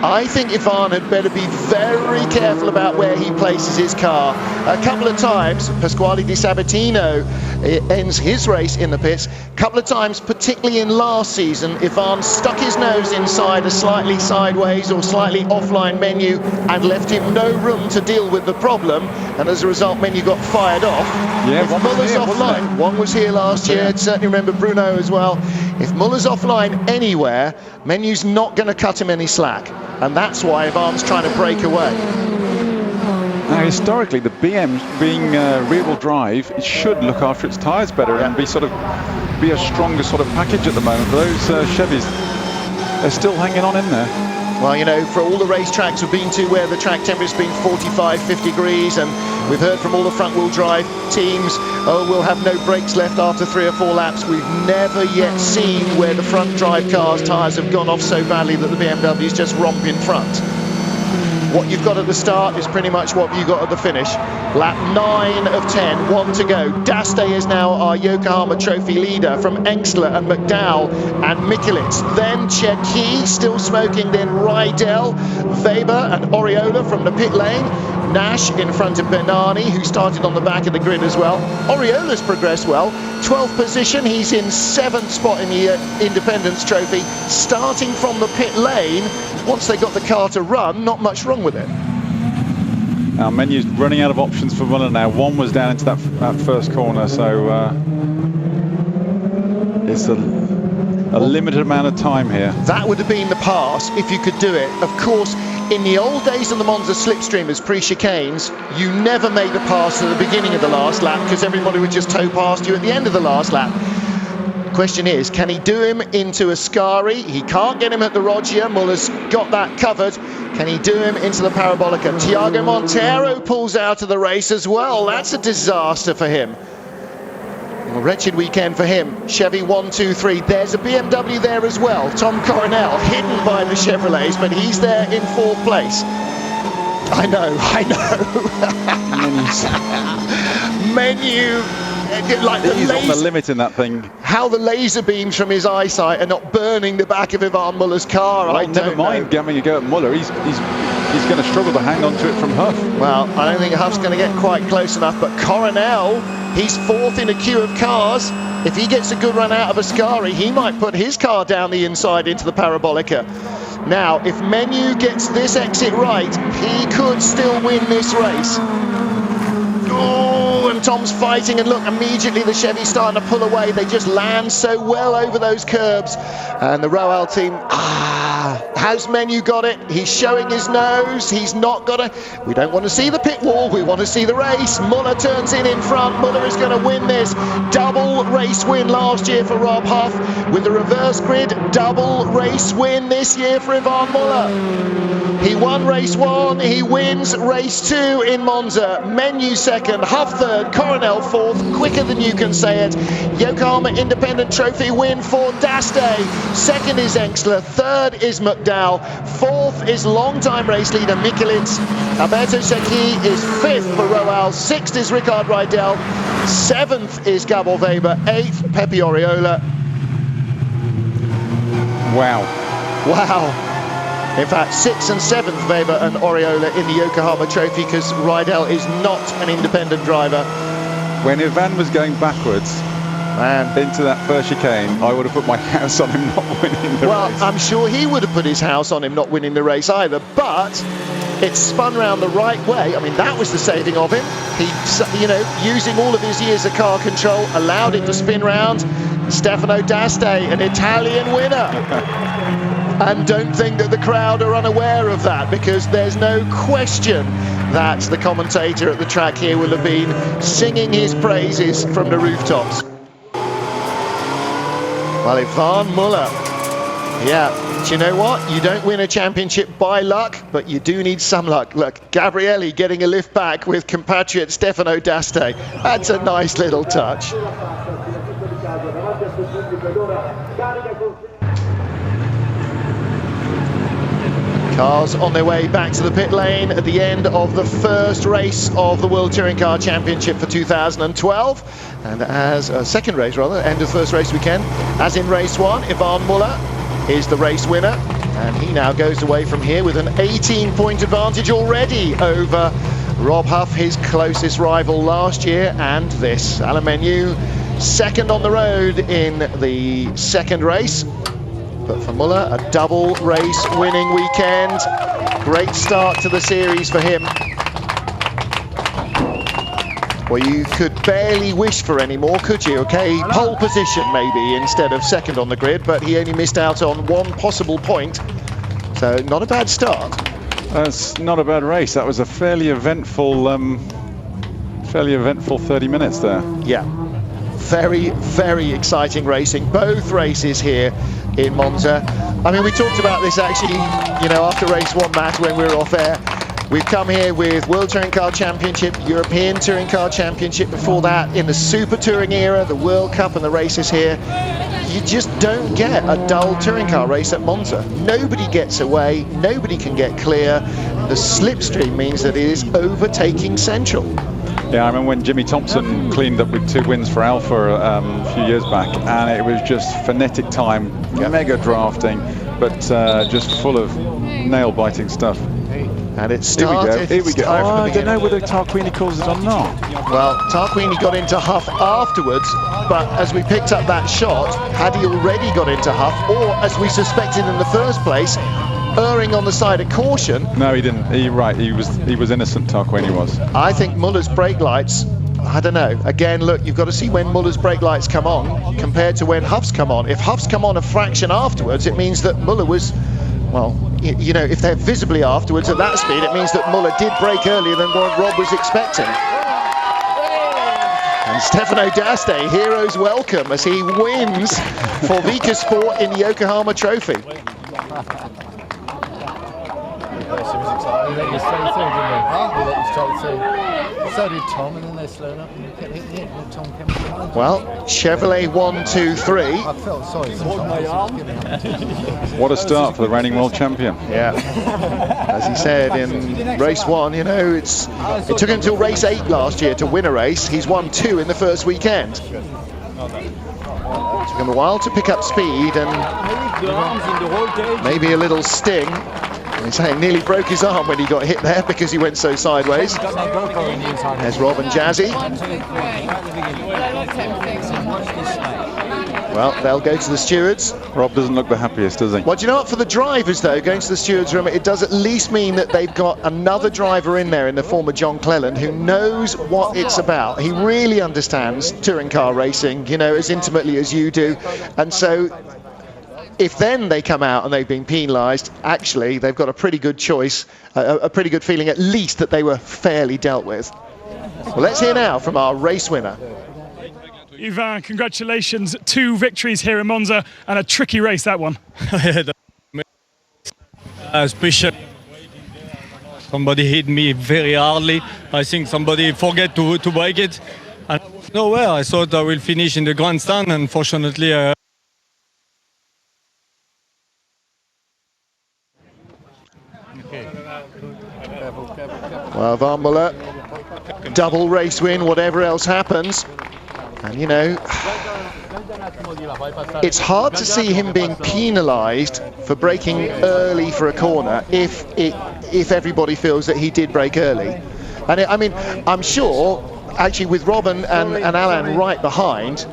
I think Ivan had better be very careful about where he places his car. A couple of times, Pasquale Di Sabatino ends his race in the pits. A couple of times, particularly in last season, Ivan stuck his nose inside a slightly sideways or slightly offline Menu and left him no room to deal with the problem. And as a result, Menu got fired off. Yeah, if Muller's offline, one was here last year. I'd certainly remember Brno as well. If Muller's offline anywhere, Menu's not going to cut him any slack. And that's why Ivan's trying to break away. Now, historically, the BM being rear-wheel drive, it should look after its tyres better and be a stronger sort of package at the moment. Those Chevys, they're still hanging on in there. Well, for all the racetracks we've been to where the track temperature's been 45, 50 degrees, and we've heard from all the front-wheel drive teams, oh, we'll have no brakes left after 3 or 4 laps. We've never yet seen where the front drive cars' tyres have gone off so badly that the BMWs just romp in front. What you've got at the start is pretty much what you got at the finish. Lap 9 of 10, 1 to go. Daste is now our Yokohama Trophy leader from Engstler and McDowell and Michaelis. Then Cecchi, still smoking, then Rydell, Weber and Oriola from the pit lane. Nash in front of Bernani, who started on the back of the grid as well. Oriola's progressed well. 12th position, he's in 7th spot in the Independence Trophy. Starting from the pit lane, once they got the car to run, not much wrong with it. Now, Menu's running out of options for Muller now. One was down into that first corner, so it's a limited amount of time here. That would have been the pass if you could do it. Of course, in the old days of the Monza slipstreamers pre-chicanes, you never made a pass at the beginning of the last lap because everybody would just tow past you at the end of the last lap. Question is, can he do him into Ascari? He can't get him at the Rogia. Muller's got that covered. Can he do him into the Parabolica? Thiago Monteiro pulls out of the race as well. That's a disaster for him. A wretched weekend for him. Chevy 1, 2, 3. There's a BMW there as well. Tom Coronel hidden by the Chevrolets, but he's there in 4th place. I know. Menu. Like he's on the limit in that thing. How the laser beams from his eyesight are not burning the back of Ivan Muller's car, well, I don't never mind having a go at Muller. He's going to struggle to hang on to it from Huff. Well, I don't think Huff's going to get quite close enough, but Coronel, he's 4th in a queue of cars. If he gets a good run out of Ascari, he might put his car down the inside into the Parabolica. Now, if Menu gets this exit right, he could still win this race. Oh, and and Tom's fighting, and look, immediately the Chevy's starting to pull away. They just land so well over those curbs. And the Royal team, has Menu got it? He's showing his nose. He's not got it. We don't want to see the pit wall. We want to see the race. Muller turns in front. Muller is going to win this. Double race win last year for Rob Huff. With the reverse grid, double race win this year for Yvan Muller. He won race 1, he wins race 2 in Monza. Menu second, Huff third, Coronel fourth, quicker than you can say it. Yokohama Independent Trophy win for Daste. Second is Engstler, third is McDowell, fourth is long-time race leader Mikulits. Alberto Secchi is fifth for Royal, sixth is Ricard Rydell, seventh is Gabor Weber, eighth Pepe Oriola. Wow. In fact, 6th and 7th Weber and Oriola in the Yokohama Trophy, because Rydell is not an independent driver. When Yvan was going backwards into that first chicane, I would have put my house on him not winning the race. Well, I'm sure he would have put his house on him not winning the race either, but it spun round the right way. I mean, that was the saving of him. He, using all of his years of car control, allowed it to spin round. Stefano Daste, an Italian winner. And don't think that the crowd are unaware of that, because there's no question that the commentator at the track here will have been singing his praises from the rooftops. Well, Yvan Muller, do you know what? You don't win a championship by luck, but you do need some luck. Look, Gabrielli getting a lift back with compatriot Stefano Daste. That's a nice little touch. Cars on their way back to the pit lane at the end of the first race of the World Touring Car Championship for 2012. And as a second race, rather, end of the first race weekend. As in race 1, Yvan Muller is the race winner. And he now goes away from here with an 18-point advantage already over Rob Huff, his closest rival last year, and this. Alain Menu, second on the road in the second race. But for Muller, a double race winning weekend. Great start to the series for him. Well, you could barely wish for any more, could you? Okay, pole position maybe instead of second on the grid, but he only missed out on one possible point. So not a bad start. That's not a bad race. That was a fairly eventful 30 minutes there. Yeah, very, very exciting racing. Both races here in Monza. I mean, we talked about this actually, after race 1, Matt, when we were off air. We've come here with World Touring Car Championship, European Touring Car Championship, before that in the Super Touring era, the World Cup and the races here. You just don't get a dull touring car race at Monza. Nobody gets away, nobody can get clear. The slipstream means that it is overtaking central. Yeah, I remember when Jimmy Thompson cleaned up with 2 wins for Alfa a few years back, and it was just frenetic time, mega drafting, but just full of nail-biting stuff. And it started. Here we go. I don't know whether Tarquini calls it or not. Well, Tarquini got into Huff afterwards, but as we picked up that shot, had he already got into Huff, or as we suspected in the first place, erring on the side of caution? No, he didn't. He was innocent, Tarquini was. I think Muller's brake lights, I don't know. Again, look, you've got to see when Muller's brake lights come on compared to when Huff's come on. If Huff's come on a fraction afterwards, it means that Muller was, well, if they're visibly afterwards at that speed, it means that Muller did brake earlier than what Rob was expecting. And Stefano Daste, hero's welcome as he wins for Vika Sport in the Yokohama Trophy. He let you straight through, didn't he? He let you straight through. So did Tom, and then they slowed up and you kept hitting it, and Tom came behind. Well, Chevrolet 1, 2, 3. I felt sorry for Tom. What a start for the reigning world champion. Yeah. As he said in race 1, it took him until race 8 last year to win a race. He's won 2 in the first weekend. Took him a while to pick up speed and maybe a little sting. He's saying nearly broke his arm when he got hit there because he went so sideways. There's Rob and Jazzy. Well, they'll go to the stewards. Rob doesn't look the happiest, does he? Well, do you know what? For the drivers, though, going to the stewards' room, it does at least mean that they've got another driver in there in the form of John Cleland, who knows what it's about. He really understands touring car racing, you know, as intimately as you do. And so if then they come out and they've been penalised, actually, they've got a pretty good choice, a pretty good feeling at least that they were fairly dealt with. Well, let's hear now from our race winner. Ivan, congratulations. 2 victories here in Monza and a tricky race, that one. Especially somebody hit me very hardly. I think somebody forget to break it. And nowhere, I thought I will finish in the grandstand. Unfortunately, Well, Van Muller, double race win, whatever else happens. And, you know, it's hard to see him being penalised for breaking early for a corner if everybody feels that he did break early. And I mean, I'm sure, actually, with Robin and Alain right behind,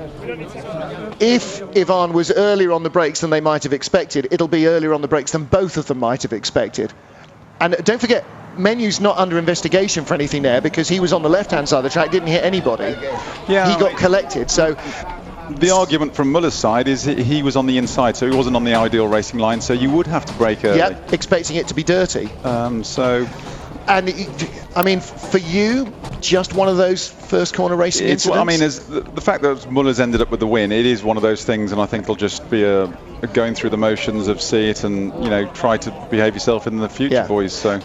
if Ivan was earlier on the brakes than they might have expected, it'll be earlier on the brakes than both of them might have expected. And don't forget, Menu's not under investigation for anything there because he was on the left-hand side of the track, didn't hit anybody. Yeah, he got collected. So the argument from Muller's side is he was on the inside, so he wasn't on the ideal racing line, so you would have to brake early. Yeah, expecting it to be dirty. And I mean, for you, just one of those first corner racing incidents? I mean, the fact that Muller's ended up with the win, it is one of those things, and I think it'll just be a going through the motions of see it and, you know, try to behave yourself in the future, boys. So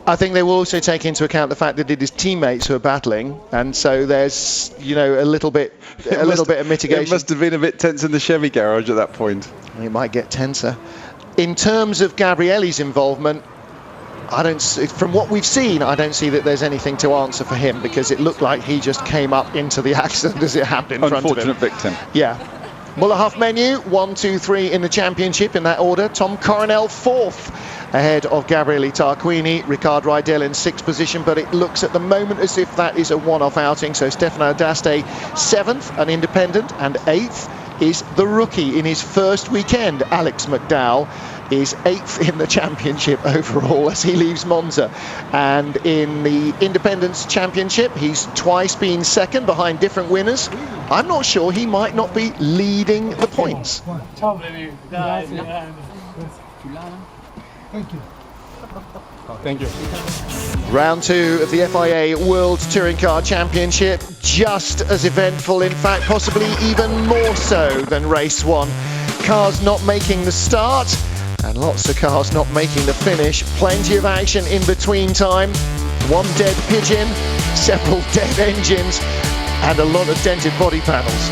I think they will also take into account the fact that it is teammates who are battling, and so there's, you know, a little bit of mitigation. It must have been a bit tense in the Chevy garage at that point. It might get tenser. In terms of Gabrielli's involvement, from what we've seen, I don't see that there's anything to answer for him, because it looked like he just came up into the accident as it happened in front of him. Unfortunate victim. Yeah. Muller Menu 1, 2, 3 in the championship in that order. Tom Coronel 4th ahead of Gabriele Tarquini. Ricard Rydell in 6th position, but it looks at the moment as if that is a one-off outing. So Stefano D'Aste 7th, an independent, and 8th is the rookie in his first weekend. Alex McDowell is 8th in the championship overall as he leaves Monza. And in the Independence Championship, he's twice been second behind different winners. I'm not sure, he might not be leading the points. thank you. Round 2 of the FIA World Touring Car Championship, just as eventful, in fact, possibly even more so than race 1. Cars not making the start, and lots of cars not making the finish. Plenty of action in between time. One dead pigeon, several dead engines, and a lot of dented body panels.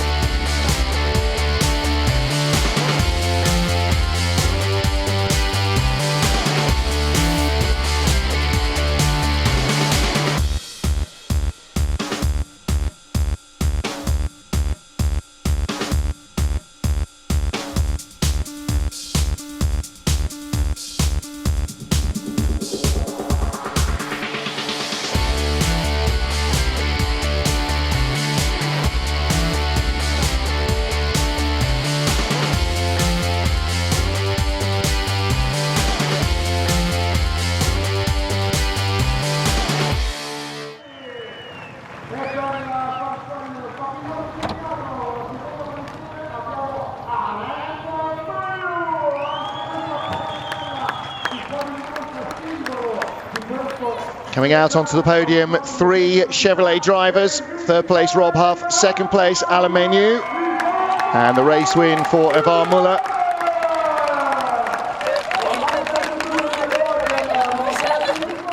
Coming out onto the podium, 3 Chevrolet drivers. 3rd place Rob Huff, 2nd place Alain Menu, and the race win for Ivan Muller.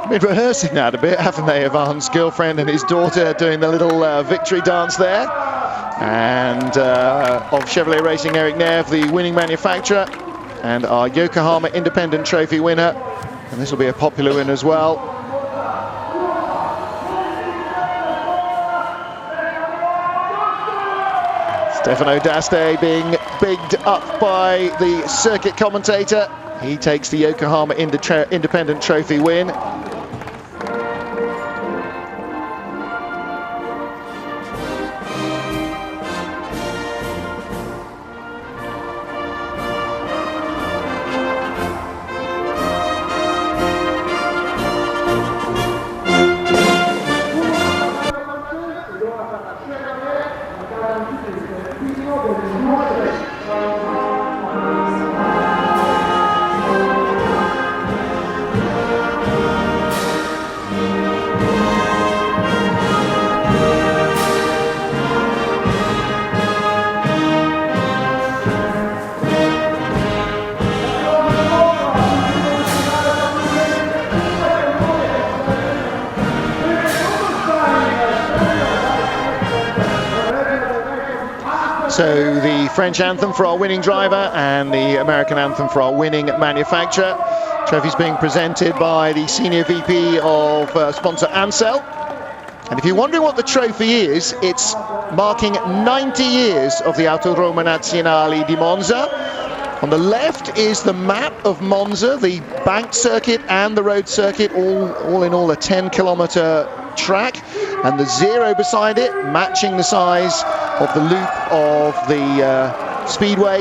Been rehearsing that a bit, haven't they? Ivan's girlfriend and his daughter doing the little victory dance there. And of Chevrolet Racing, Eric Nev, the winning manufacturer, and our Yokohama Independent Trophy winner. And this will be a popular win as well. Stefano D'Aste being bigged up by the circuit commentator. He takes the Yokohama Independent Trophy win. So the French anthem for our winning driver and the American anthem for our winning manufacturer. Trophies being presented by the Senior VP of sponsor Ansel. And if you're wondering what the trophy is, it's marking 90 years of the Autodromo Nazionale di Monza. On the left is the map of Monza, the banked circuit and the road circuit, all in all a 10-kilometer track, and the 0 beside it matching the size of the loop of the speedway.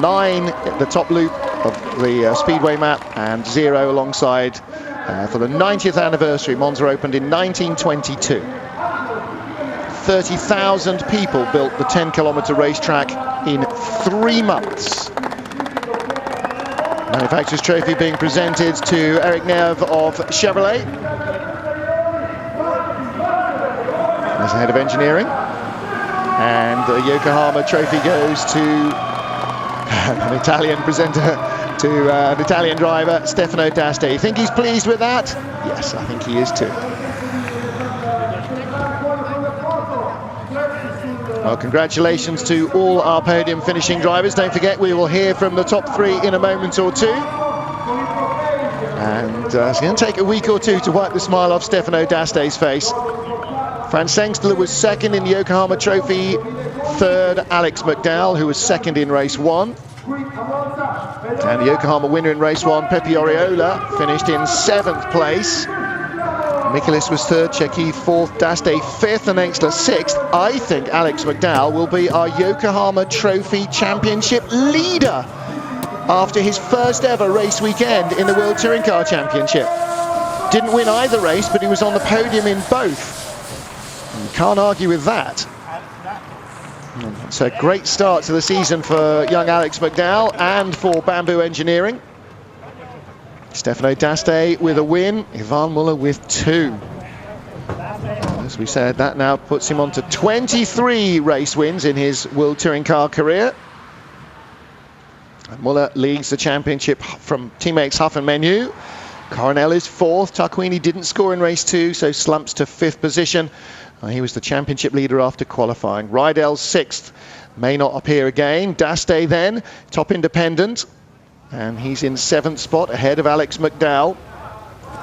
9 at the top loop of the speedway map, and 0 alongside for the 90th anniversary. Monza opened in 1922. 30,000 people built the 10-kilometer racetrack in 3 months. Manufacturer's trophy being presented to Eric Neve of Chevrolet as the head of engineering, and the Yokohama trophy goes to an Italian presenter, to an Italian driver, Stefano D'Aste. You think he's pleased with that? Yes, I think he is too. Well, congratulations to all our podium finishing drivers. Don't forget, we will hear from the top 3 in a moment or two. And it's going to take a week or two to wipe the smile off Stefano D'Aste's face. Franz Sengstler was second in the Yokohama Trophy, third Alex McDowell, who was second in race 1. And the Yokohama winner in race 1, Pepe Oriola, finished in 7th place. Michaelis was third, Checchi fourth, D'Aste fifth, and Engstler sixth. I think Alex McDowell will be our Yokohama Trophy Championship leader after his first ever race weekend in the World Touring Car Championship. Didn't win either race, but he was on the podium in both. You can't argue with that. It's a great start to the season for young Alex McDowell and for Bamboo Engineering. Stefano D'Aste with a win, Ivan Muller with 2. As we said, that now puts him on to 23 race wins in his World Touring Car career. And Muller leads the championship from teammates Huff and Menu. Coronel is 4th. Tarquini didn't score in race 2, so slumps to 5th position. He was the championship leader after qualifying. Rydell's 6th, may not appear again. D'Aste then, top independent. And he's in 7th spot, ahead of Alex McDowell.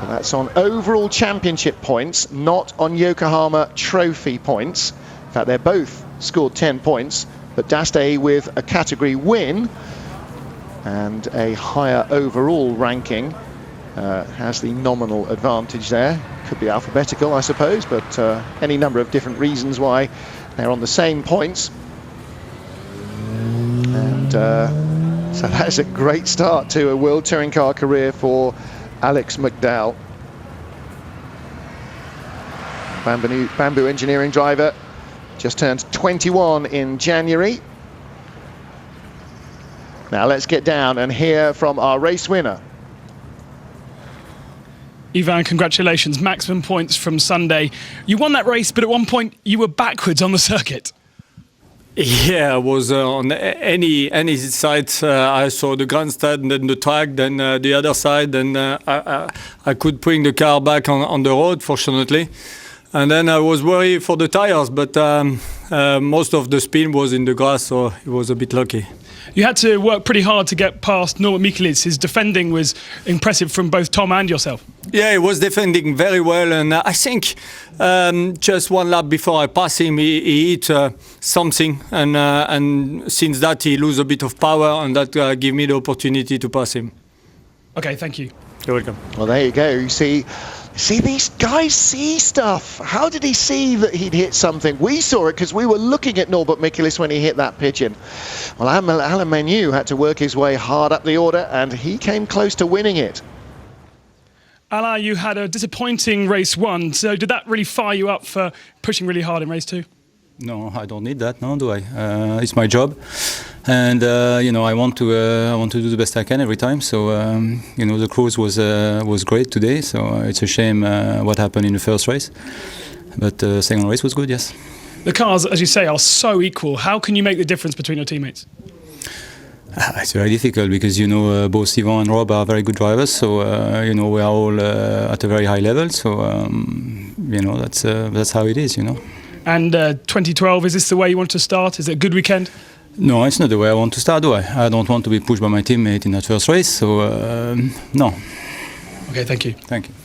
And that's on overall championship points, not on Yokohama Trophy points. In fact, they're both scored 10 points, but D'Aste with a category win and a higher overall ranking has the nominal advantage there. Could be alphabetical, I suppose, but any number of different reasons why they're on the same points. And so that's a great start to a World Touring Car career for Alex McDowell. Bamboo Engineering driver, just turned 21 in January. Now let's get down and hear from our race winner. Ivan, congratulations. Maximum points from Sunday. You won that race, but at one point you were backwards on the circuit. Yeah, I was on any side. I saw the grandstand, then the track, then the other side, then I could bring the car back on the road, fortunately. And then I was worried for the tires, but most of the spin was in the grass, so it was a bit lucky. You had to work pretty hard to get past Norbert Michaelis. His defending was impressive from both Tom and yourself. Yeah, he was defending very well, and I think just one lap before I passed him, he hit something, and since that he lose a bit of power, and that gave me the opportunity to pass him. Okay, thank you. You're welcome. Well, there you go. You see, these guys see stuff. How did he see that he'd hit something? We saw it because we were looking at Norbert Michaelis when he hit that pigeon. Well, Alain Menu had to work his way hard up the order, and he came close to winning it. Alain, you had a disappointing race 1, so did that really fire you up for pushing really hard in race 2? No, I don't need that. No, do I? It's my job, and you know, I want to do the best I can every time. So you know, the cruise was great today. So it's a shame what happened in the first race, but the second race was good. Yes. The cars, as you say, are so equal. How can you make the difference between your teammates? It's very difficult because you know both Yvan and Rob are very good drivers. So you know, we are all at a very high level. So you know, that's how it is. You know. And 2012, is this the way you want to start? Is it a good weekend? No, it's not the way I want to start, do I? I don't want to be pushed by my teammate in that first race, so no. Okay, thank you. Thank you.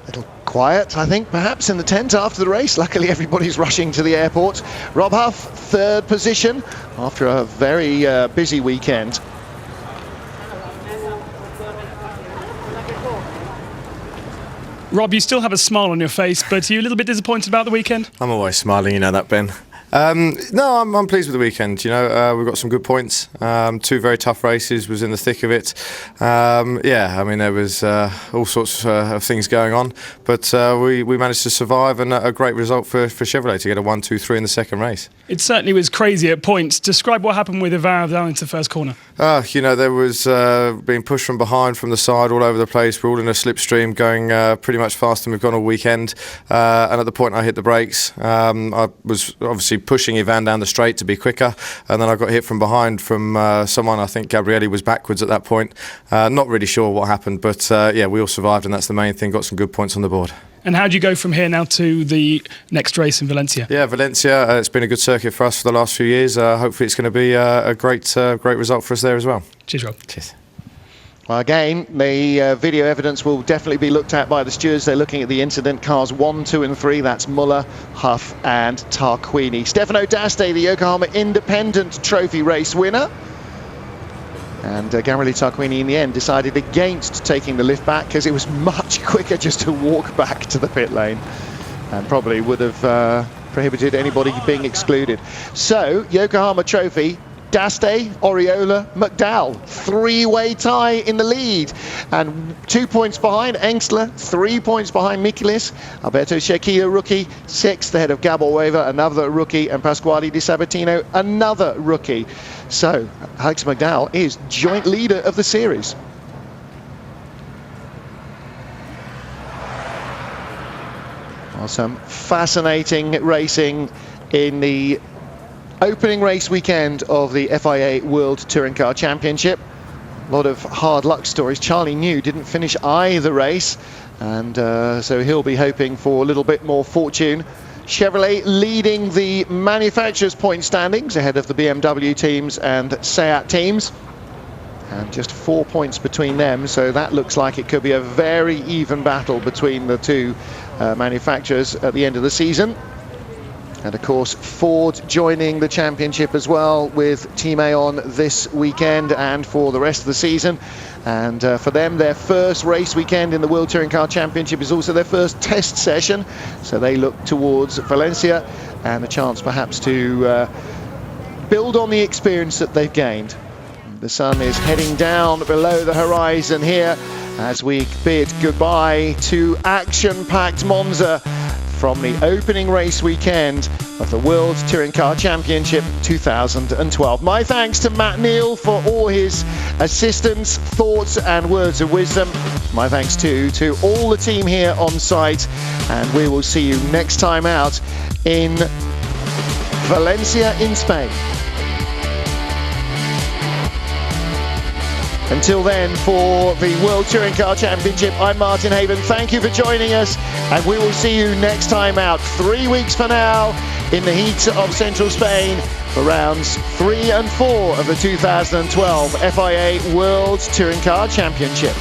Little quiet, I think, perhaps in the tent after the race. Luckily, everybody's rushing to the airport. Rob Huff, third position after a very busy weekend. Rob, you still have a smile on your face, but are you a little bit disappointed about the weekend? I'm always smiling, you know that, Ben. No, I'm pleased with the weekend. You know, we've got some good points. 2 very tough races, was in the thick of it. Yeah, I mean, there was all sorts of things going on, but we managed to survive, and a great result for Chevrolet to get a 1, 2, 3 in the second race. It certainly was crazy at points. Describe what happened with Ivan down into the first corner. You know, there was being pushed from behind, from the side, all over the place. We're all in a slipstream, going pretty much faster than we've gone all weekend. And at the point I hit the brakes, I was obviously pushing Ivan down the straight to be quicker, and then I got hit from behind from someone. I think Gabrielli was backwards at that point. Not really sure what happened, but yeah, we all survived, and that's the main thing. Got some good points on the board. And how do you go from here now to the next race in Valencia? Yeah, Valencia, it's been a good circuit for us for the last few years. Hopefully it's going to be a great result for us there as well. Cheers, Rob. Cheers. Well, again, the video evidence will definitely be looked at by the stewards. They're looking at the incident. Cars 1, 2 and 3. That's Muller, Huff and Tarquini. Stefano D'Aste, the Yokohama Independent Trophy race winner. And Gabriele Tarquini in the end decided against taking the lift back because it was much quicker just to walk back to the pit lane, and probably would have prohibited anybody being excluded. So, Yokohama Trophy, D'Aste, Oriola, McDowell, 3-way tie in the lead, and 2 points behind Engstler, 3 points behind Michelis. Alberto Shekillo, rookie, 6th ahead of Gabor Weaver, another rookie, and Pasquale Di Sabatino, another rookie. So Alex McDowell is joint leader of the series. Well, some fascinating racing in the opening race weekend of the FIA World Touring Car Championship. A lot of hard luck stories. Charlie New didn't finish either race, and so he'll be hoping for a little bit more fortune. Chevrolet leading the manufacturers' point standings ahead of the BMW teams and Seat teams, and just 4 points between them, so that looks like it could be a very even battle between the two manufacturers at the end of the season. And of course, Ford joining the championship as well with Team Aon this weekend and for the rest of the season. And for them, their first race weekend in the World Touring Car Championship is also their first test session. So they look towards Valencia and a chance perhaps to build on the experience that they've gained. The sun is heading down below the horizon here as we bid goodbye to action-packed Monza from the opening race weekend of the World Touring Car Championship 2012. My thanks to Matt Neal for all his assistance, thoughts and words of wisdom. My thanks too to all the team here on site, and we will see you next time out in Valencia in Spain. Until then, for the World Touring Car Championship, I'm Martin Haven. Thank you for joining us, and we will see you next time out, 3 weeks from now, in the heat of central Spain for rounds 3 and 4 of the 2012 FIA World Touring Car Championship.